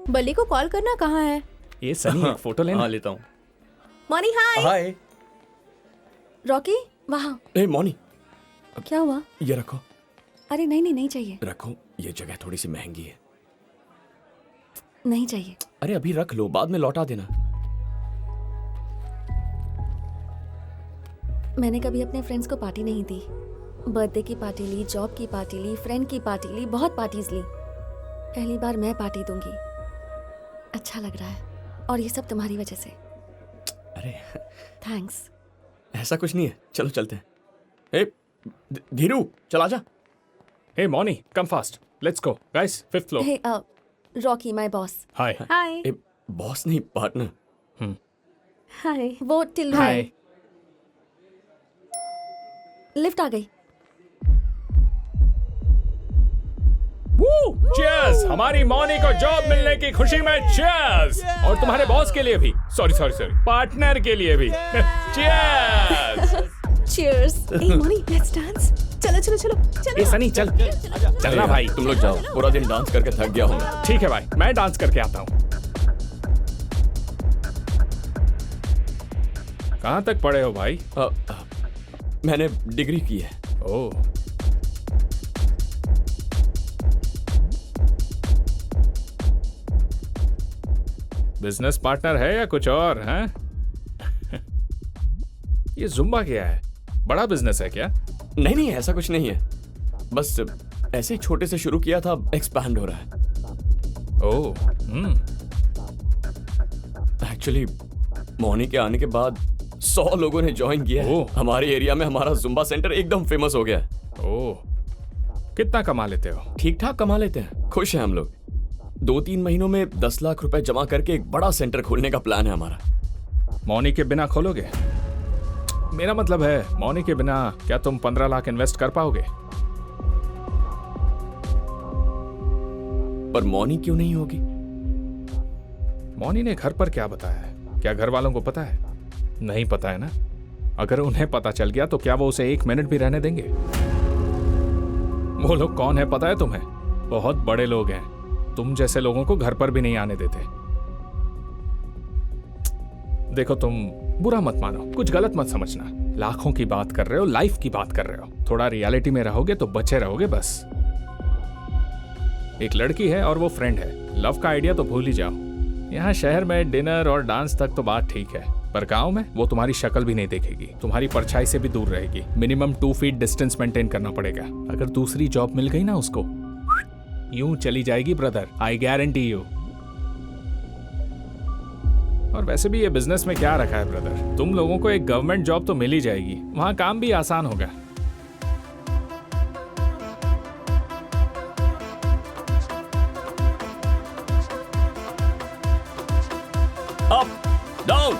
बल्ली को कॉल करना कहाँ है? ये सनी एक फोटो लेना। हाँ लेता हूँ। मॉनी हाय। हाय। रॉकी वहाँ। ए मॉनी, क्या हुआ? ये रखो। अरे नहीं नहीं, नहीं चाहिए। रखो, ये जगह थोड़ी सी महंगी है। नहीं चाहिए। अरे अभी रख लो, बाद में लौटा देना। मैंने कभी अपने फ्रेंड्स को पार्टी नहीं दी। बर्थडे की पार्टी ली, जॉब की पार्टी ली, फ्रेंड की पार्टी ली, बहुत पार्टीज ली। पहली बार मैं पार्टी दूंगी। अच्छा लग रहा है और ये सब तुम्हारी वजह से। अरे थैंक्स। ऐसा कुछ नहीं है, चलो चलते हैं। ए धीरू, चल आजा। Hey Moni, come fast, let's go guys, 5th floor. Hey Rocky my boss. Hi. Hi. ए बॉस नहीं, पार्टनर। हाय। वो टिल्लू है। हाय। लिफ्ट आ गई। चीयर्स! हमारी मॉनी को जॉब मिलने की खुशी में चीयर्स! और तुम्हारे बॉस के लिए भी, सॉरी पार्टनर के लिए भी चीयर्स! चीयर्स। ए मॉनी, लेट्स डांस। चलो चलो चलो चलो। ये सनी चल चलना भाई। तुम लोग जाओ, पूरा दिन डांस करके थक गया हूँ मैं। ठीक है भाई, मैं डांस करके आता हूँ। कहाँ तक पढ़े हो भाई? मैंने डिग्री की है। ओह, बिजनेस पार्टनर है या कुछ और हैं? ये जुम्बा क्या है? बड़ा बिजनेस है क्या? नहीं नहीं, ऐसा कुछ नहीं है, बस ऐसे ही छोटे से शुरू किया था, एक्सपैंड हो रहा है। ओह, एक्चुअली मॉनी के आने के बाद 100 लोगों ने ज्वाइन किया है। ओह। हमारे एरिया में हमारा जुम्बा सेंटर एकदम फेमस हो गया है। ओह, कितना कमा लेते हो? ठीक ठाक कमा लेते हैं, खुश हैं हम लोग। 2-3 महीनों में 10 लाख रुपए जमा करके एक बड़ा सेंटर खोलने का प्लान है हमारा। मॉनी के बिना खोलोगे? मेरा मतलब है, मॉनी के बिना क्या तुम 15 लाख इन्वेस्ट कर पाओगे? पर मॉनी क्यों नहीं होगी? मॉनी ने घर पर क्या बताया है? क्या घर वालों को पता है? नहीं पता है ना? अगर उन्हें पता चल गया तो क्या वो उसे 1 मिनट भी रहने देंगे? वो लोग कौन है पता है तुम्हें? बहुत बड़े लोग हैं। तुम जैसे लोगों को घर पर भी नहीं आने देते। देखो, तुम बुरा मत मानो, कुछ गलत मत समझना। लाखों की बात कर रहे हो, लाइफ की बात कर रहे हो। थोड़ा रियलिटी में रहोगे तो बचे रहोगे बस। एक लड़की है और वो फ्रेंड है। लव का आइडिया तो भूल ही जाओ। यहाँ शहर में डिनर और डांस तक तो बात ठीक है, पर गांव में वो तुम्हारी शक्ल भी नहीं देखेगी, तुम्हारी परछाई से भी दूर रहेगी। मिनिमम 2 फीट डिस्टेंस मेंटेन करना पड़ेगा। अगर दूसरी जॉब मिल गई ना उसको, यूं चली जाएगी ब्रदर, आई गारंटी यू। और वैसे भी ये बिजनेस में क्या रखा है ब्रदर, तुम लोगों को एक गवर्नमेंट जॉब तो मिल ही जाएगी, वहां काम भी आसान होगा। अप डाउन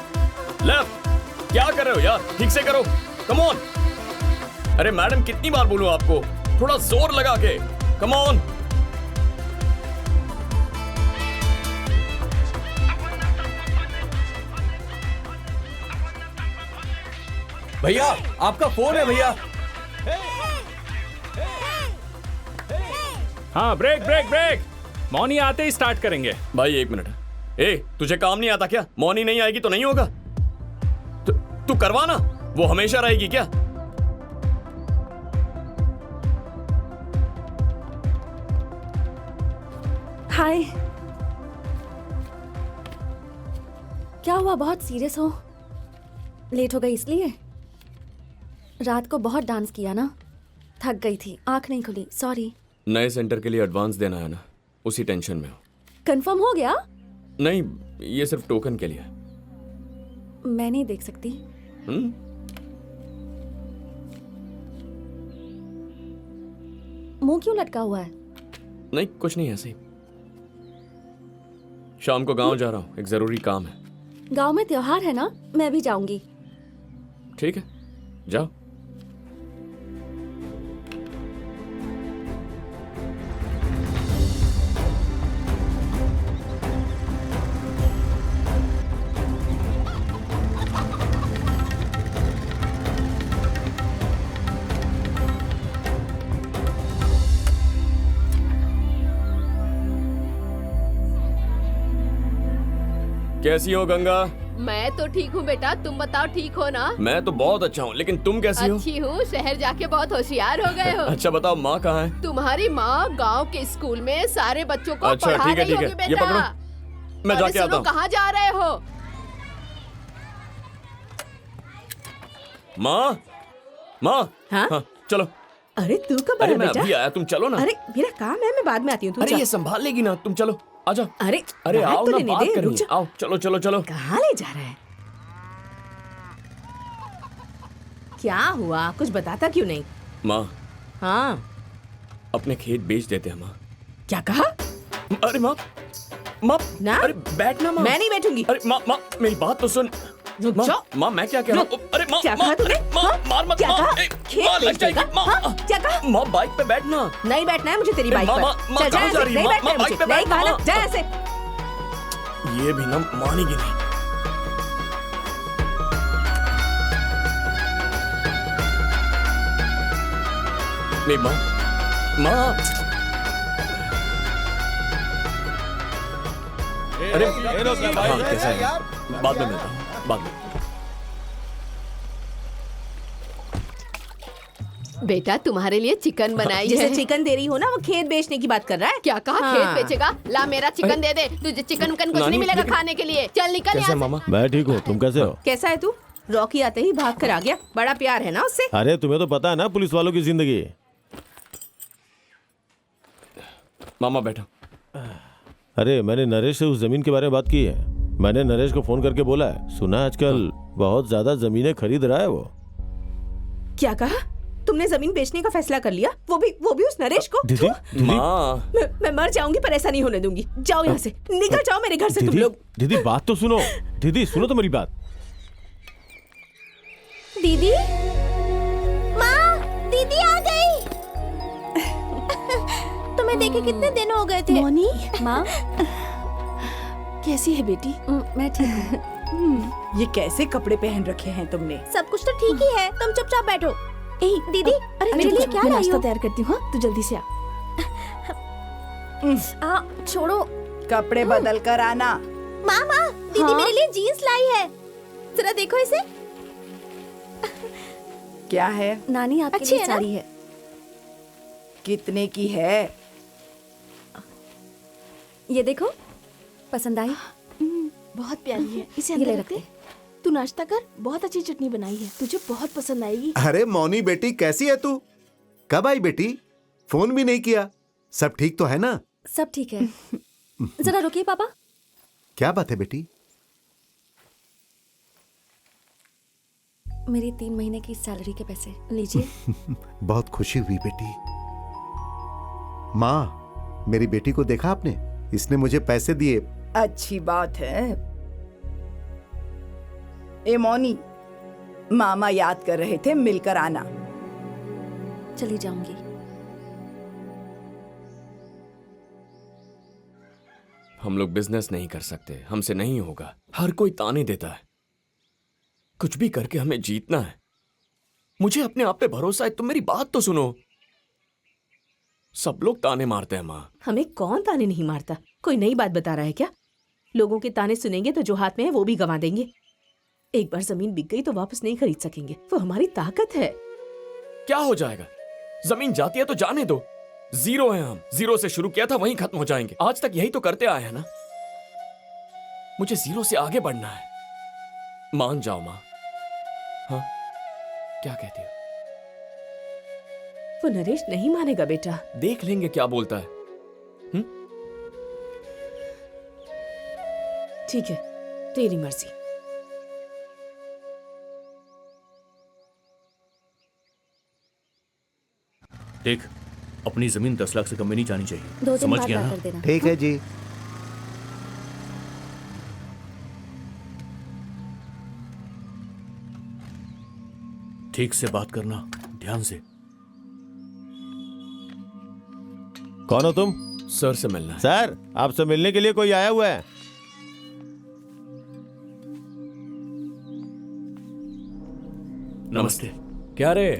लेफ्ट, क्या कर रहे हो यार? ठीक से करो, कम ऑन। अरे मैडम, कितनी बार बोलूं आपको, थोड़ा जोर लगा के, कम ऑन। भैया, आपका फोन है भैया। हाँ, ब्रेक ब्रेक ब्रेक। मॉनी आते ही स्टार्ट करेंगे। भाई 1 मिनट। ए, तुझे काम नहीं आता क्या? मॉनी नहीं आएगी तो नहीं होगा? तू करवा ना, वो हमेशा रहेगी क्या? हाय। क्या हुआ, बहुत सीरियस हो? लेट हो गई इसलिए? रात को बहुत डांस किया ना, थक गई थी, आंख नहीं खुली, सॉरी। नए सेंटर के लिए एडवांस देना है ना, उसी टेंशन में हो। कंफर्म हो गया? नहीं, ये सिर्फ टोकन के लिए है। मैं नहीं देख सकती। मुंह क्यों लटका हुआ है? नहीं, कुछ नहीं, ऐसे ही। शाम को गांव जा रहा हूँ, एक जरूरी काम है। गांव में त्योहार है ना, मैं भी जाऊंगी। ठीक है, जाओ। कैसी हो गंगा? मैं तो ठीक हूँ बेटा, तुम बताओ ठीक हो ना? मैं तो बहुत अच्छा हूँ, लेकिन तुम कैसी हो? अच्छी हूँ, शहर जाके बहुत होशियार हो गए हो। अच्छा बताओ, माँ कहाँ है? तुम्हारी माँ गांव के स्कूल में सारे बच्चों को अच्छा, पढ़ा ठीक है, रही ठीक है। होगी ये बेटा। पकड़ो, मैं अरे जाके आता सुनो, हूँ। कहाँ जा रहे हो? माँ, माँ। हाँ? हाँ, चलो। अरे तू कब अरे आया मैं बेटा? अभी आया, तुम चलो ना। अरे मेरा काम है, मैं बाद में आती हूँ। तू अरे चल। ये संभाल लेगी ना, तुम चलो, आजा। अरे अरे बात आओ तो ना, लेने बात दे, रुक करनी है। जा। आओ, चलो चलो चलो। कहाँ ले जा रहा है? क्या हुआ? कुछ बताता क्यों नहीं? माँ, हाँ, अपने खेत बेच देते हैं माँ। क्या कहा? अरे माँ, माँ, ना? अरे बैठना माँ। मैं नहीं बैठूंगी। अरे माँ, माँ, मेरी बात तो सुन। रुक माँ, जाओ। माँ, मैं क्या कह रहा हूँ? अरे माँ, क्या माँ, कहा तूने? माँ, हाँ? मार मत, क्या माँ, कहा? ए, खेत माँ, लग बेच जाएगी, देगा? माँ। हाँ? क्या कहा? माँ, बाइक पे बैठना। नहीं बैठना है मुझे तेरी ए, बाइक माँ, पर। माँ, माँ, चल जा कहाँ जा ऐसे, रही है? नहीं माँ, बैठना है माँ, मुझे। बाइक पे नहीं बैठना, कहा ना, माँ। जा ऐसे। ये भी ना मानेगी नहीं। नहीं माँ, माँ। अरे हाँ, कैसा है? बाद में मिलता हूँ, बाद में। बेटा तुम्हारे लिए चिकन बनाई जिसे है। चिकन दे रही हो ना, वो खेत बेचने की बात कर रहा है। क्या कहा? हाँ। खेत बेचेगा? ला मेरा चिकन दे दे, तुझे चिकन कुछ नानी, नहीं मिलेगा लेकिन- खाने के लिए। चल निकल कैसे यहाँ से। मामा? मैं ठीक हूँ, तुम कैसे हो? कैसा है तू? रॉकी आते ही भाग कर आ गया। बड़ा प्यार है ना उससे। अरे तुम्हें तो पता है ना पुलिस वालों की जिंदगी। मामा बैठो। अरे मैंने नरेश से उस जमीन के बारे में बात की है। मैंने नरेश को फोन करके बोला है, सुना आजकल बहुत ज्यादा जमीनें खरीद रहा है वो। क्या कहा? तुमने जमीन बेचने का फैसला कर लिया? वो भी उस नरेश को? दीदी, दीदी, माँ, मैं मर जाऊंगी पर ऐसा नहीं होने दूंगी। जाओ यहाँ से, निकल जाओ मेरे घर से तुम दीदी, लोग। दीदी बात तो सुनो। दीदी सुनो तो मेरी बात। दीदी, माँ, दीदी आ गई। तुम्हें देखे कितने दिन हो गए थे? मोनी, माँ, कैसी है बेटी? मैं ठीक हूँ। ये कैसे कपड़े पहन रखे हैं तुमने? सब कुछ तो ठीक ही है, तुम चुपचाप बैठो। ए, दीदी, अरे मेरे लिए क्या लाई नाश्ता हो? तैयार करती हूँ। हाँ, तू जल्दी से आ। छोड़ो। कपड़े बदल कर आना। माँ, दीदी हाँ? मेरे लिए जीन्स लाई है। जरा देखो इसे। क्या है? नानी आपके अच्छी लिए है ना? साड़ी है। कितने की है? ये देखो, पसंद आई? बहुत प्यारी है। इसे ये अंदर ले रख दे। रखते। तू नाश्ता कर, बहुत अच्छी चटनी बनाई है, तुझे बहुत पसंद आएगी। अरे मौनी बेटी, कैसी है तू? कब आई बेटी? फोन भी नहीं किया। सब ठीक तो है ना? सब ठीक है। जरा रुकिए पापा। क्या बात है बेटी? मेरी 3 महीने की सैलरी के पैसे लीजिए। बहुत खुशी हुई बेटी। माँ, मेरी बेटी को देखा आपने? इसने मुझे पैसे दिए। अच्छी बात है। ए मौनी, मामा याद कर रहे थे, मिलकर आना। चली जाऊंगी। हम लोग बिजनेस नहीं कर सकते, हमसे नहीं होगा। हर कोई ताने देता है। कुछ भी करके हमें जीतना है। मुझे अपने आप पे भरोसा है, तुम मेरी बात तो सुनो। सब लोग ताने मारते हैं माँ। हमें कौन ताने नहीं मारता? कोई नई बात बता रहा है क्या? लोगों के ताने सुनेंगे तो जो हाथ में है वो भी गंवा देंगे। एक बार जमीन बिक गई तो वापस नहीं खरीद सकेंगे। वो हमारी ताकत है। क्या हो जाएगा? जमीन जाती है तो जाने दो। जीरो है हम। जीरो से शुरू किया था, वहीं खत्म हो जाएंगे। आज तक यही तो करते आए हैं ना। मुझे जीरो से आगे बढ़ना है। मान जाओ माँ। हाँ, क्या कहती हो? वो नरेश नहीं मानेगा बेटा। देख लेंगे क्या बोलता है। ठीक है, तेरी मर्जी। देख, अपनी जमीन 10 लाख से कम में नहीं जानी चाहिए। 2 दिन समझ बाद गया ला ना? कर देना। ठीक है जी। ठीक से बात करना, ध्यान से। कौन हो तुम? सर से मिलना है। सर, आपसे मिलने के लिए कोई आया हुआ है। नमस्ते। क्या रे,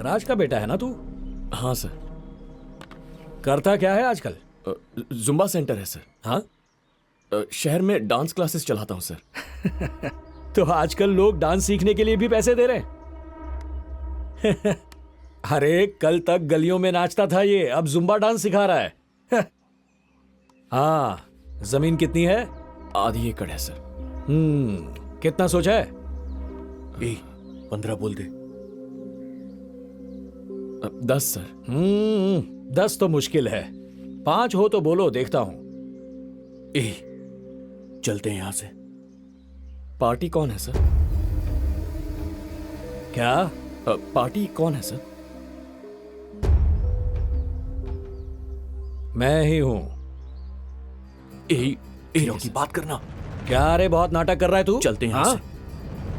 राज का बेटा है ना तू? हाँ सर। करता क्या है आजकल? जुम्बा सेंटर है सर। हाँ, शहर में डांस क्लासेस चलाता हूँ सर। तो आजकल लोग डांस सीखने के लिए भी पैसे दे रहे हैं। अरे कल तक गलियों में नाचता था ये, अब जुम्बा डांस सिखा रहा है। हाँ, जमीन कितनी है? आधी एकड़ है सर। कितना सोचा है? 15 बोल दे। 10 सर। 10 तो मुश्किल है, 5 हो तो बोलो, देखता हूं। चलते हैं यहां से। पार्टी कौन है सर? क्या? पार्टी कौन है सर? मैं ही हूं। रॉकी बात करना। क्या रे, बहुत नाटक कर रहा है तू? चलते हैं यहां से।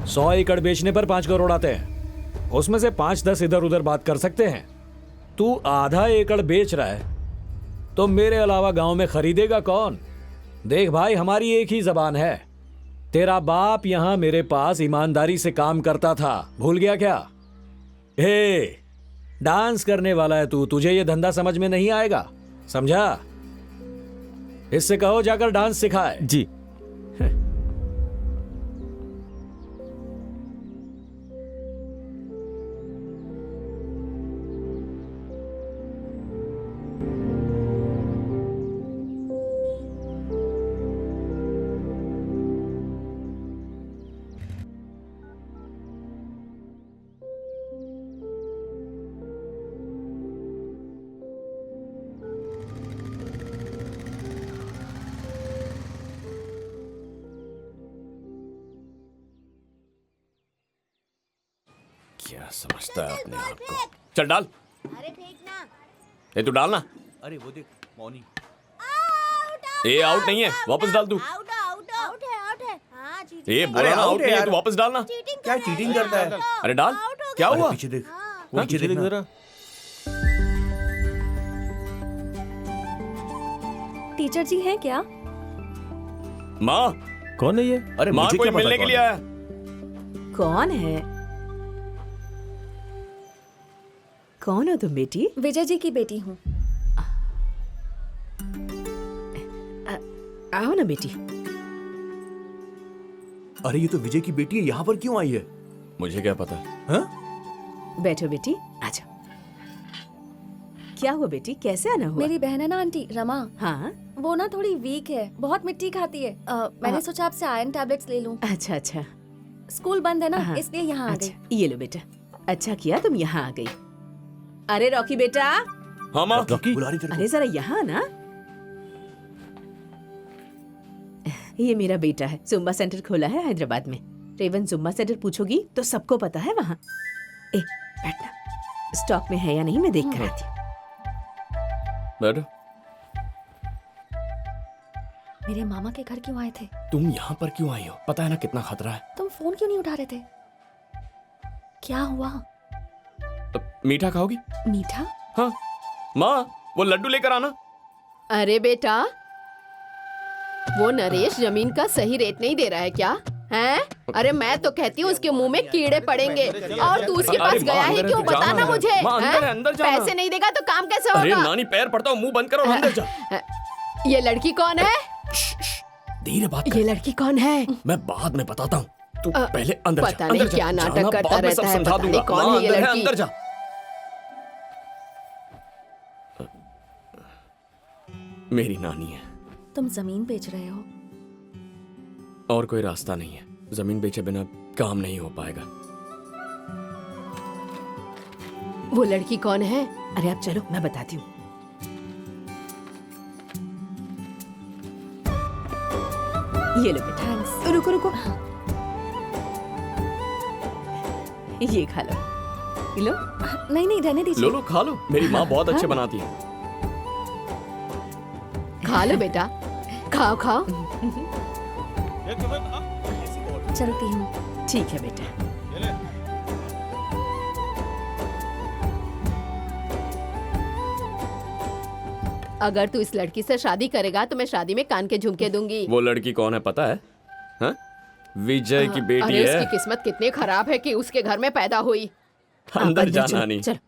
100 एकड़ बेचने पर 5 करोड़ आते हैं, उसमें से 5-10 इधर उधर बात कर सकते हैं। तू आधा एकड़ बेच रहा है तो मेरे अलावा गांव में खरीदेगा कौन? देख भाई, हमारी एक ही जबान है। तेरा बाप यहां मेरे पास ईमानदारी से काम करता था, भूल गया क्या? हे, डांस करने वाला है तू, तुझे ये धंधा समझ में नहीं आएगा, समझा? इससे कहो जाकर डांस सिखाए। जी। क्या समझता है अपने आप को? चल डाल। अरे फेंकना। ये तू डालना। अरे वो देख मौनी। ये आउट नहीं है, वापस डाल तू। आउट है। हाँ, ये बोला ना आउट नहीं है, तू वापस डालना। क्या चीटिंग करता है? अरे डाल। क्या हुआ? पीछे देख। पीछे देख जरा। टीचर जी हैं क्या? माँ। कौन है ये? अरे माँ मुझे कोई क्या पता मिलने के कौन लिए है? आया। कौन है? कौन हो तुम बेटी? विजय जी की बेटी हूँ। आओ ना बेटी। अरे ये तो विजय की बेटी है, यहाँ पर क्यों आई है? मुझे क्या पता। हाँ? बैठो बेटी, आजा। क्या हुआ बेटी, कैसे आना हुआ? मेरी बहन है ना आंटी रमा, हाँ। वो ना थोड़ी वीक है, बहुत मिट्टी खाती है। मैंने सोचा आपसे आयरन टैबलेट्स ले लूं। अच्छा अच्छा। स्कूल बंद है ना, हाँ। इसलिए यहाँ आ गई। अच्छा, ये लो बेटा, अच्छा किया तुम यहाँ आ गई। अरे रॉकी बेटा। हाँ माँ। रॉकी बुला रही तेरे अरे जरा यहाँ ना। ये मेरा बेटा है, जुम्बा सेंटर खोला है हैदराबाद में। रेवन जुम्बा सेंटर पूछोगी तो सबको पता है वहाँ। ए बैठना, स्टॉक में है या नहीं मैं देख कर आती हूँ। बैठो। मेरे मामा के घर क्यों आए थे? तुम यहाँ पर क्यों आई हो? पता है ना कितना खतरा है। तुम फोन क्यों नहीं उठा रहे थे? क्या हुआ? मीठा खाओगी? मीठा? हाँ माँ, वो लड्डू लेकर आना। अरे बेटा, वो नरेश जमीन का सही रेट नहीं दे रहा है क्या? हैं? अरे मैं तो कहती हूँ उसके मुंह में कीड़े पड़ेंगे। और तू उसके पास गया है क्यों? बता ना मुझे। अंदर जाना। पैसे नहीं देगा तो काम कैसे अरे होगा? नानी पैर पड़ता हूँ, मुंह बंद करो और अंदर जा। ये लड़की कौन है? धीरे बात कर। ये लड़की कौन है? मैं बाद में बताता हूँ, तू पहले अंदर जा। पता नहीं क्या नाटक करता रहता है, समझा पता दूंगा। नहीं कौन है ये लड़की। अंदर जा। मेरी नानी है। तुम जमीन बेच रहे हो? और कोई रास्ता नहीं है, जमीन बेचे बिना काम नहीं हो पाएगा। वो लड़की कौन है? अरे आप चलो, मैं बताती हूँ। ये लो बेटा। थैंक्स। रुको रुको, ये खा लो। ये लो। नहीं नहीं, रहने दीजिए। लो लो खा लो, मेरी माँ बहुत अच्छे बनाती है। खा लो बेटा, खाओ खाओ। चलती हूँ। ठीक है बेटा। अगर तू इस लड़की से शादी करेगा तो मैं शादी में कान के झुमके दूंगी। वो लड़की कौन है पता है? हाँ? विजय की बेटी अरे है। उसकी किस्मत कितनी खराब है कि उसके घर में पैदा हुई। अंदर जा नानी। चलो।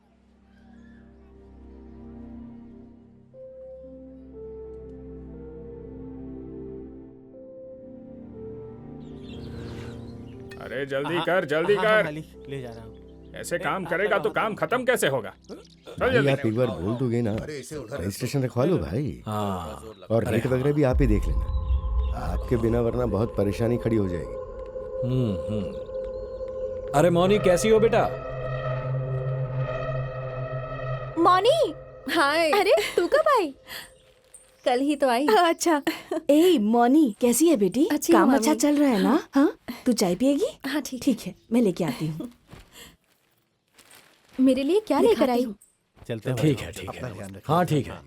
अरे जल्दी कर, जल्दी कर। ले जा रहा हूँ। ऐसे काम करेगा तो काम खत्म कैसे होगा? चल भाई जल्दी। आप एक बार बोल दोगे ना, रजिस्ट्रेशन रखवा लो भाई। हाँ और रेट वगैरह भी आप ही देख लेना, आपके बिना वरना बहुत परेशानी खड़ी हो जाएगी। अरे मौनी कैसी हो बेटा? मॉनी, हाय। अरे तू कब आई? कल ही तो आई। अच्छा। ए मॉनी कैसी है बेटी? अच्छी काम हूँ, अच्छा मम्मी। चल रहा है ना? हाँ, तू चाय पिएगी? हाँ ठीक। ठीक है, मैं लेके आती हूँ। मेरे लिए क्या लेकर आई? चलते हैं। ठीक है ठीक है। हाँ ठीक है।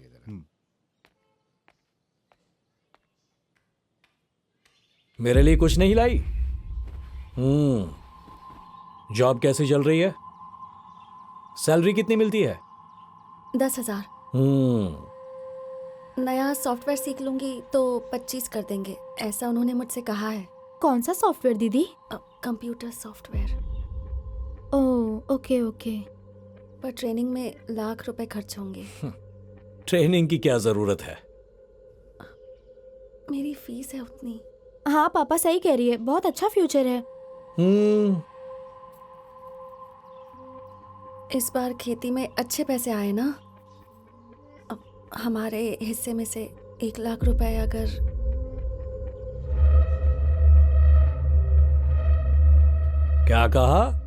मेरे लिए कुछ नहीं लाई? जॉब कैसी चल रही है? सैलरी कितनी मिलती है? 10,000। नया सॉफ्टवेयर सीख लूंगी तो 25 कर देंगे, ऐसा उन्होंने मुझसे कहा है। कौन सा सॉफ्टवेयर दीदी? Computer software. Oh okay okay. पर ट्रेनिंग में लाख रुपए खर्च होंगे। ट्रेनिंग की क्या जरूरत है? मेरी फीस है उतनी। हाँ पापा सही कह रही है, बहुत अच्छा फ्यूचर है। इस बार खेती में अच्छे पैसे आए ना, अब हमारे हिस्से में से 1 लाख रुपए अगर। क्या कहा?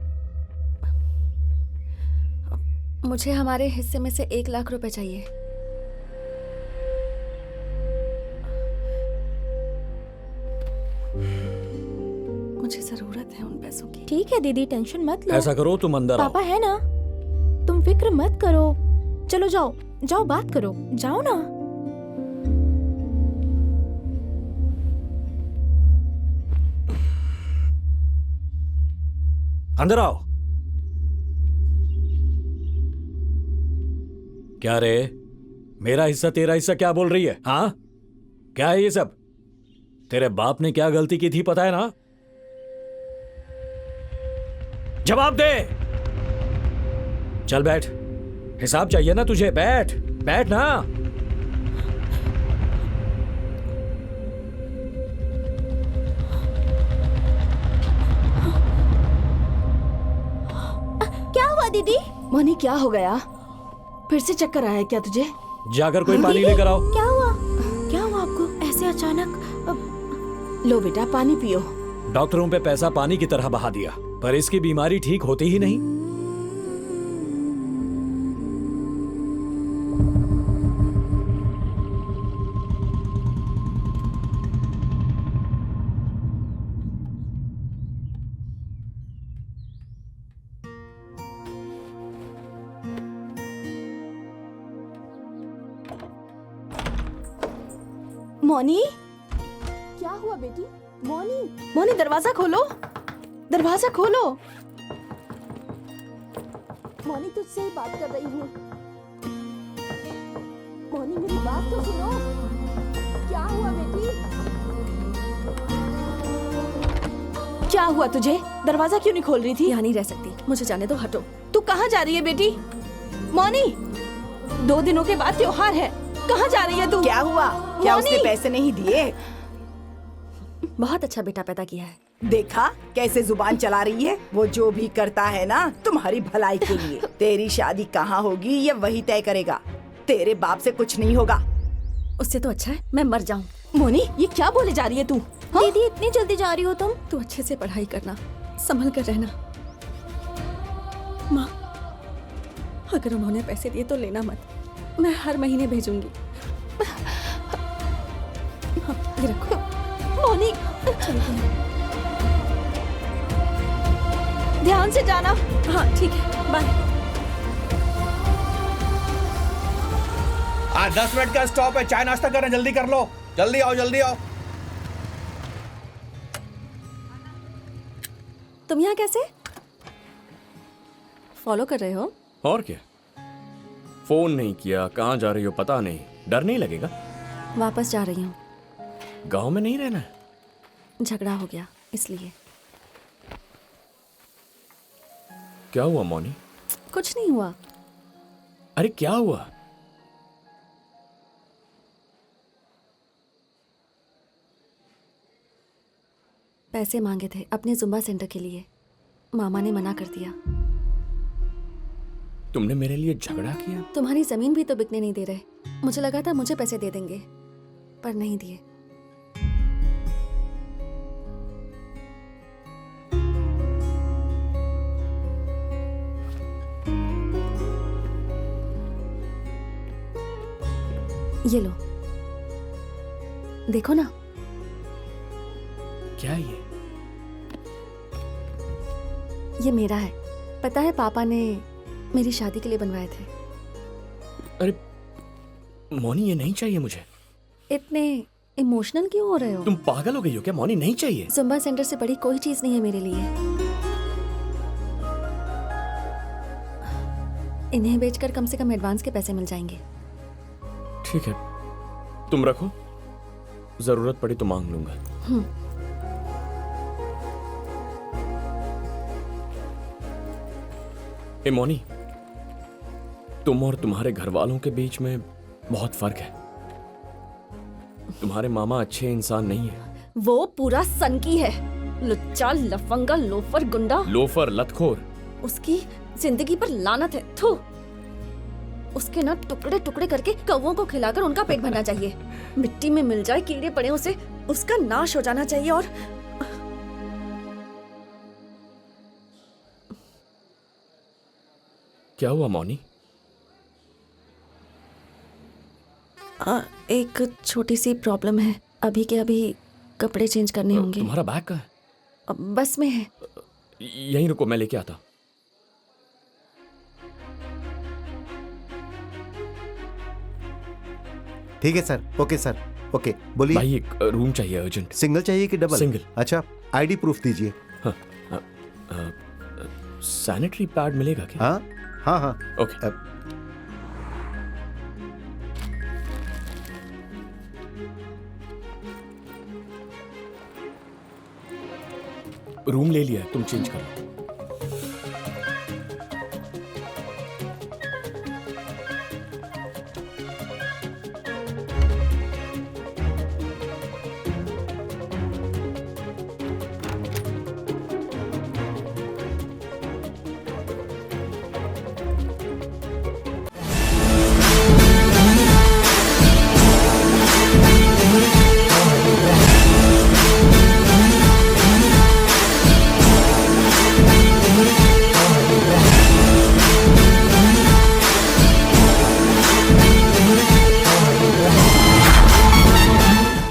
मुझे हमारे हिस्से में से 1 लाख रुपए चाहिए। मुझे जरूरत है उन पैसों की। ठीक है दीदी, टेंशन मत लो। ऐसा करो तुम अंदर आओ। पापा है ना, तुम फिक्र मत करो। चलो जाओ जाओ, बात करो, जाओ ना। अंदर आओ। क्या रे, मेरा हिस्सा तेरा हिस्सा क्या बोल रही है? हाँ क्या है ये सब? तेरे बाप ने क्या गलती की थी पता है ना? जवाब दे। चल बैठ, हिसाब चाहिए ना तुझे? बैठ बैठ ना। क्या हुआ दीदी? मनी क्या हो गया? फिर से चक्कर आया क्या तुझे? जाकर कोई पानी लेकर आओ। क्या हुआ? क्या हुआ आपको ऐसे अचानक? लो बेटा पानी पियो। डॉक्टरों पे पैसा पानी की तरह बहा दिया, पर इसकी बीमारी ठीक होती ही नहीं। मौनी, क्या हुआ बेटी? मौनी, मौनी दरवाजा खोलो, दरवाजा खोलो। मौनी तुझसे ही बात कर रही हूँ। मौनी मेरी बात तो सुनो। क्या हुआ बेटी? क्या हुआ तुझे? दरवाजा क्यों नहीं खोल रही थी? यहाँ नहीं रह सकती, मुझे जाने दो, हटो। तू कहाँ जा रही है बेटी? मौनी, 2 दिनों के बाद त्योहार है, कहाँ जा रही है तू? क्या हुआ? क्या उसने पैसे नहीं दिए? बहुत अच्छा बेटा पैदा किया है। देखा कैसे जुबान चला रही है? वो जो भी करता है ना तुम्हारी भलाई के लिए। तेरी शादी कहाँ होगी ये वही तय करेगा, तेरे बाप से कुछ नहीं होगा। उससे तो अच्छा है मैं मर जाऊं। मोनी ये क्या बोले जा रही है तू? हाँ? दीदी इतनी जल्दी जा रही हो तुम? तू अच्छे से पढ़ाई करना, संभल कर रहना। माँ, अगर उन्होंने पैसे दिए तो लेना मत, मैं हर महीने भेजूंगी। हाँ, ये रखो। मोनी ध्यान से जाना। हाँ ठीक है, बाय। 10 मिनट का स्टॉप है, चाय नाश्ता करना, जल्दी कर लो। जल्दी आओ जल्दी आओ। तुम यहाँ कैसे? फॉलो कर रहे हो? और क्या, फोन नहीं किया, कहाँ जा रही हो पता नहीं, डर नहीं लगेगा? वापस जा रही हूँ। गांव में नहीं रहना है? झगड़ा हो गया इसलिए। क्या हुआ मौनी? कुछ नहीं हुआ। अरे क्या हुआ? पैसे मांगे थे अपने जुम्बा सेंटर के लिए। मामा ने मना कर दिया। तुमने मेरे लिए झगड़ा किया? तुम्हारी जमीन भी तो बिकने नहीं दे रहे। मुझे लगा था मुझे पैसे दे देंगे, पर नहीं दिए। ये लो, देखो ना। क्या ये मेरा है। पता है पापा ने मेरी शादी के लिए बनवाए थे। अरे मौनी, ये नहीं चाहिए मुझे। इतने इमोशनल क्यों हो रहे हो? तुम पागल हो गई हो क्या? मौनी नहीं चाहिए। जुम्बा सेंटर से बड़ी कोई चीज नहीं है मेरे लिए। इन्हें बेचकर कम से कम एडवांस के पैसे मिल जाएंगे। ठीक है, तुम रखो, जरूरत पड़ी तो मांग लूंगा। ए मौनी, तुम और तुम्हारे घर वालों के बीच में बहुत फर्क है। तुम्हारे मामा अच्छे इंसान नहीं है। वो पूरा सनकी है। लुच्चा, लफंगा, लोफर, गुंडा। लोफर, लतखोर। उसकी जिंदगी पर लानत है। थू। उसके ना टुकड़े टुकड़े करके कौवों को खिलाकर उनका पेट भरना चाहिए। मिट्टी में मिल जाए, कीड़े पड़े उसे, उसका नाश हो जाना चाहिए। और क्या हुआ मौनी? एक छोटी सी प्रॉब्लम है। अभी के अभी कपड़े चेंज करने होंगे। तुम्हारा बैग कहाँ है? बस में है। यहीं रुको, मैं लेके आता। ठीक है सर। Okay sir. ओके, बोलिए। भाई एक रूम चाहिए अर्जेंट। सिंगल चाहिए कि डबल? सिंगल। अच्छा, आईडी प्रूफ दीजिए। सैनिटरी पैड मिलेगा क्या? हाँ हाँ हाँ। ओके। रूम ले लिया, तुम चेंज करो।